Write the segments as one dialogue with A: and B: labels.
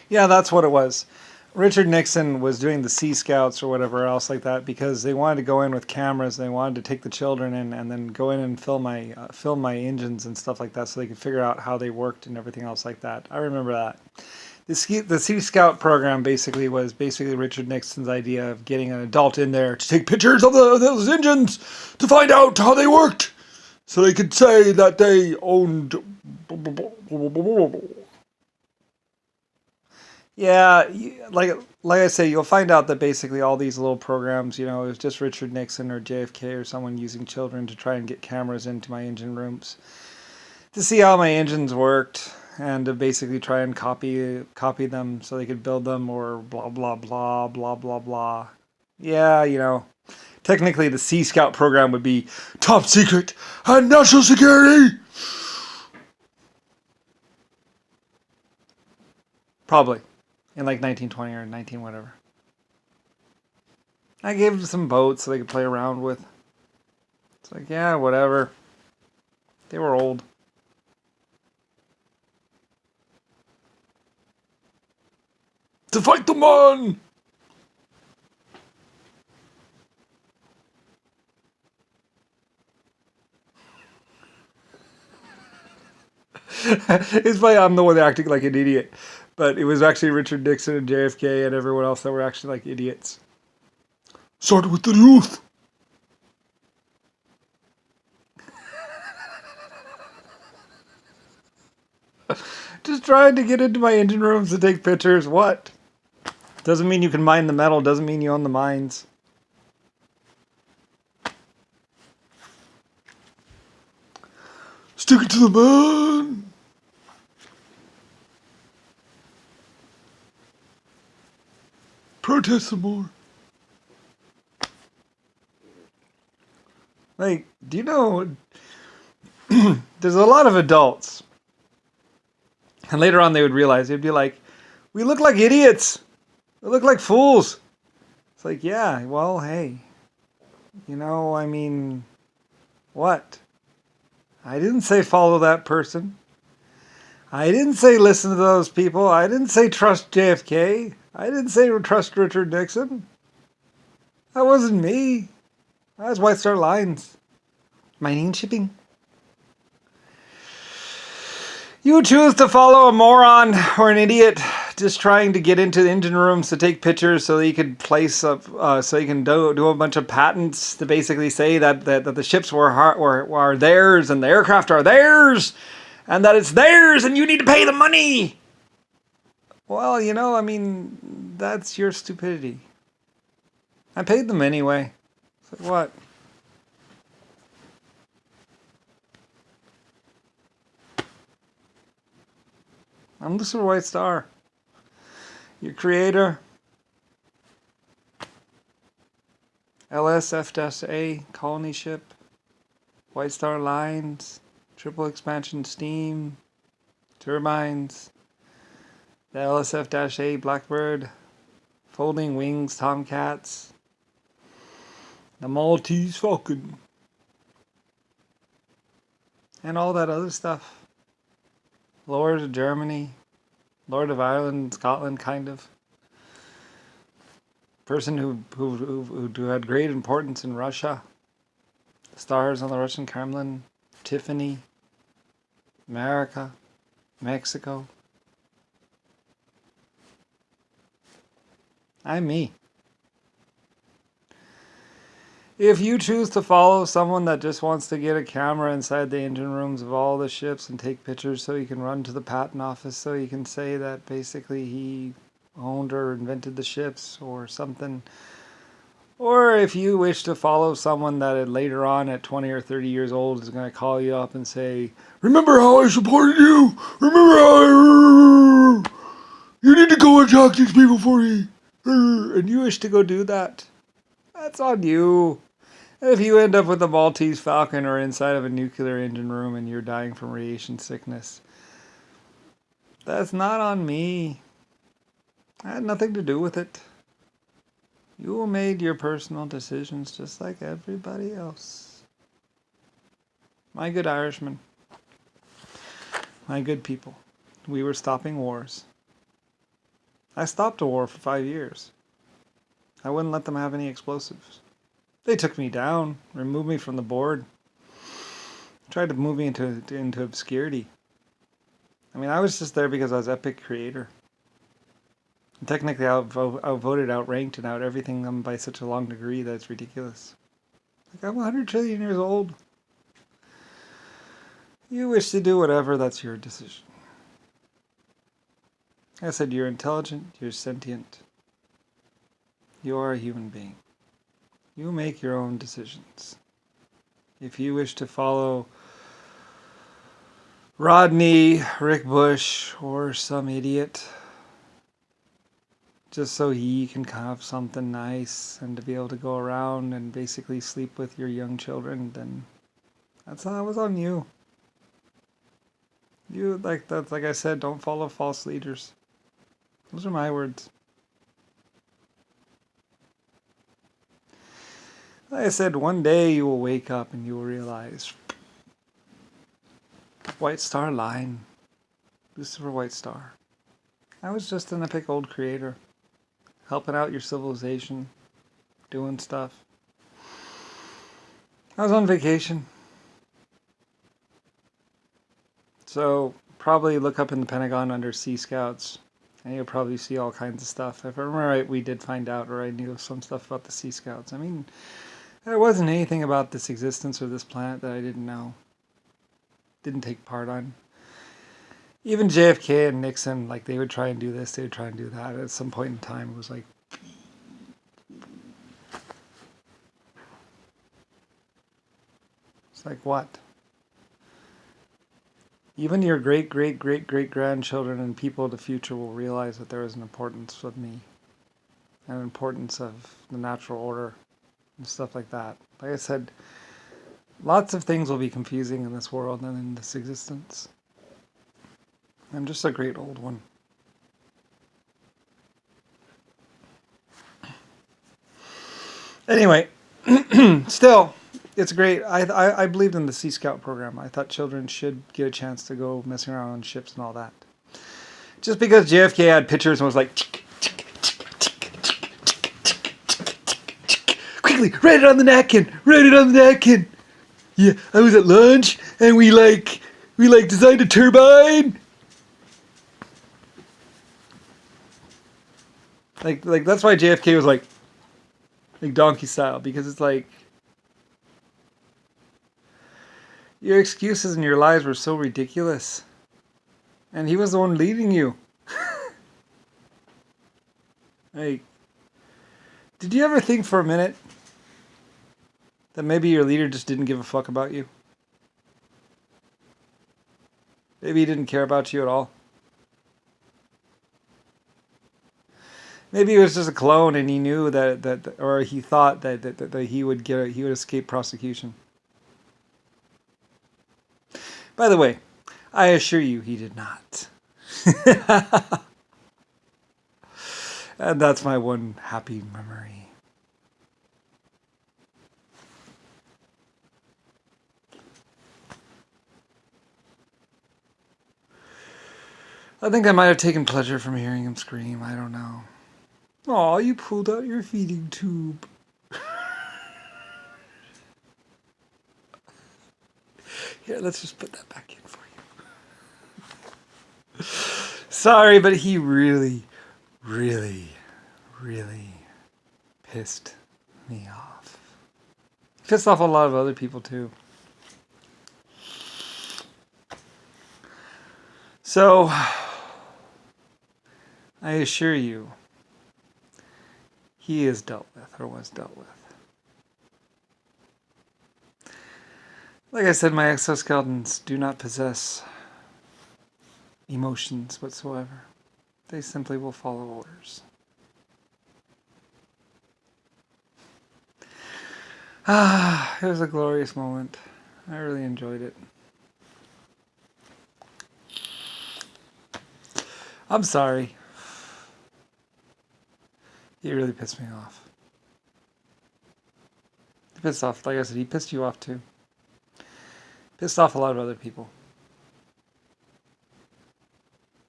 A: Yeah, that's what it was. Richard Nixon was doing the Sea Scouts or whatever else like that because they wanted to go in with cameras. They wanted to take the children in and then go in and film my engines and stuff like that, so they could figure out how they worked and everything else like that. I remember that. The Sea Scout program basically was Richard Nixon's idea of getting an adult in there to take pictures of those engines to find out how they worked, so they could say that they owned. Yeah, like I say, you'll find out that basically all these little programs, it was just Richard Nixon or JFK or someone using children to try and get cameras into my engine rooms to see how my engines worked and to basically try and copy them so they could build them or blah blah blah blah blah blah. Yeah. Technically the Sea Scout program would be top secret and national security. Probably. In like 1920 or 19 whatever. I gave them some boats so they could play around with. It's like, yeah, whatever. They were old. To fight the man! It's funny, I'm the one acting like an idiot. But it was actually Richard Nixon and JFK and everyone else that were actually like idiots. Started with the youth. Just trying to get into my engine rooms to take pictures. What? Doesn't mean you can mine the metal. Doesn't mean you own the mines. Stick it to the man. Protest some more. Like, do you know, there's a lot of adults. And later on they would realize, they'd be like, we look like idiots. We look like fools. It's like, yeah, well, hey. I mean, what? I didn't say follow that person. I didn't say listen to those people. I didn't say trust JFK. I didn't say trust Richard Nixon. That wasn't me. That was White Star Lines. Mining and shipping. You choose to follow a moron or an idiot just trying to get into the engine rooms to take pictures so that you could so you can do a bunch of patents to basically say that the ships were theirs and the aircraft are theirs and that it's theirs and you need to pay the money. Well, I mean, that's your stupidity. I paid them anyway. So what? I'm Lucifer White Star, your creator. LSF-A colony ship, White Star Lines, triple expansion steam, turbines, the LSF-A Blackbird, folding wings Tomcats, the Maltese Falcon, and all that other stuff. Lord of Germany, Lord of Ireland, Scotland, kind of. Person who had great importance in Russia. Stars on the Russian Kremlin, Tiffany, America, Mexico. I'm me. If you choose to follow someone that just wants to get a camera inside the engine rooms of all the ships and take pictures so you can run to the patent office so you can say that basically he owned or invented the ships or something, or if you wish to follow someone that later on at 20 or 30 years old is going to call you up and say, remember how I supported you? Remember how you need to go and talk these people for me? And you wish to go do that? That's on you. If you end up with a Maltese Falcon or inside of a nuclear engine room and you're dying from radiation sickness, that's not on me. I had nothing to do with it. You made your personal decisions just like everybody else. My good Irishmen. My good people. We were stopping wars. I stopped a war for 5 years. I wouldn't let them have any explosives. They took me down, removed me from the board, tried to move me into obscurity. I mean, I was just there because I was epic creator. And technically, outvoted, outranked, and out everything them by such a long degree that it's ridiculous. Like, I'm 100 trillion years old. You wish to do whatever, that's your decision. I said, you're intelligent, you're sentient. You are a human being. You make your own decisions. If you wish to follow Rodney, Rick Bush, or some idiot, just so he can have something nice and to be able to go around and basically sleep with your young children, then that was on you. You, like I said, don't follow false leaders. Those are my words. Like I said, one day you will wake up and you will realize White Star Line, Lucifer White Star. I was just an epic old creator, helping out your civilization, doing stuff. I was on vacation. So probably look up in the Pentagon under Sea Scouts, and you'll probably see all kinds of stuff. If I remember right, we did find out, or I knew some stuff about the Sea Scouts. I mean, there wasn't anything about this existence or this planet that I didn't know, didn't take part on. Even JFK and Nixon, like, they would try and do this, they would try and do that. At some point in time, it was like, it's like, what? Even your great-great-great-great-grandchildren and people of the future will realize that there is an importance of me, an importance of the natural order, and stuff like that. Like I said, lots of things will be confusing in this world and in this existence. I'm just a great old one. Anyway, still, it's great. I believed in the Sea Scout program. I thought children should get a chance to go messing around on ships and all that. Just because JFK had pictures and was like, quickly, write it on the napkin, write it on the napkin. Yeah, I was at lunch and we designed a turbine. Like that's why JFK was like donkey style, because it's like, your excuses and your lies were so ridiculous. And he was the one leading you. Like, did you ever think for a minute that maybe your leader just didn't give a fuck about you? Maybe he didn't care about you at all. Maybe he was just a clone and he knew that or he thought that he would escape prosecution. By the way, I assure you he did not. And that's my one happy memory. I think I might have taken pleasure from hearing him scream. I don't know. Aw, you pulled out your feeding tube. Here, let's just put that back in for you. Sorry, but he really, really, really pissed me off. Pissed off a lot of other people too. So, I assure you, he is dealt with, or was dealt with. Like I said, my exoskeletons do not possess emotions whatsoever. They simply will follow orders. It was a glorious moment. I really enjoyed it. I'm sorry. He really pissed me off. He pissed off, like I said, he pissed you off too. Pissed off a lot of other people.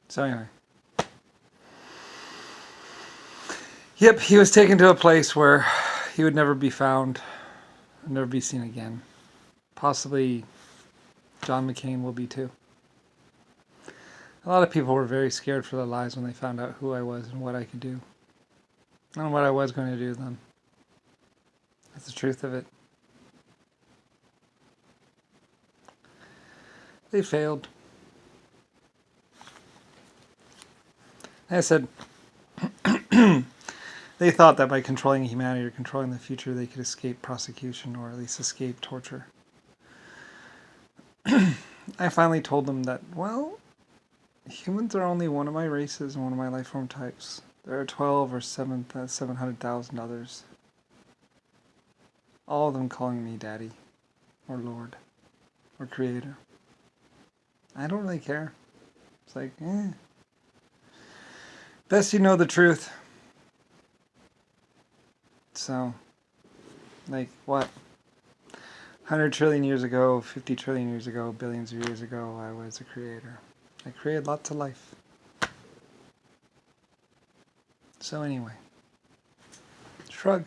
A: So anyway. Yep, he was taken to a place where he would never be found, never be seen again. Possibly John McCain will be too. A lot of people were very scared for their lives when they found out who I was and what I could do. And what I was going to do to them. That's the truth of it. They failed. I said, they thought that by controlling humanity or controlling the future, they could escape prosecution or at least escape torture. I finally told them that, well, humans are only one of my races and one of my life form types. There are 12 or 700,000 others. All of them calling me Daddy, or Lord, or Creator. I don't really care. It's like, best you know the truth. So, like, what? 100 trillion years ago, 50 trillion years ago, billions of years ago, I was a creator. I created lots of life. So anyway, shrug.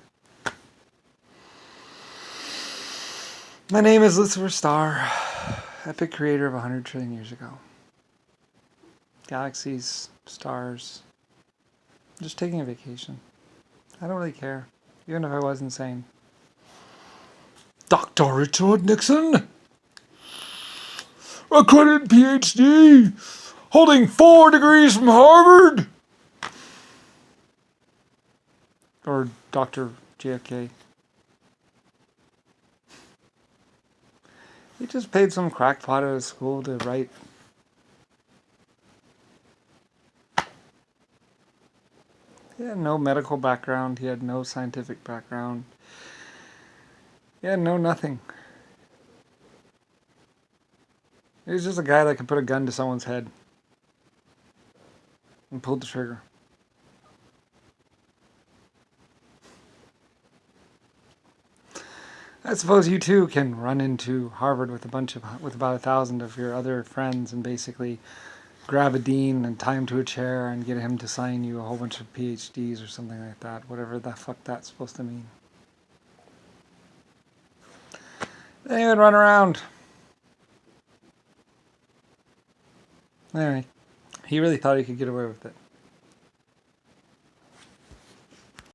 A: My name is Lucifer Star, epic creator of 100 trillion years ago. Galaxies, stars. I'm just taking a vacation. I don't really care, even if I was insane. Dr. Richard Nixon, accredited PhD, holding 4 degrees from Harvard. Or Dr. JFK. He just paid some crackpot out of school to write. He had no medical background. He had no scientific background. He had no nothing. He was just a guy that could put a gun to someone's head and pulled the trigger. I suppose you too can run into Harvard with about 1,000 of your other friends and basically grab a dean and tie him to a chair and get him to sign you a whole bunch of PhDs or something like that. Whatever the fuck that's supposed to mean. They would run around. Anyway, he really thought he could get away with it.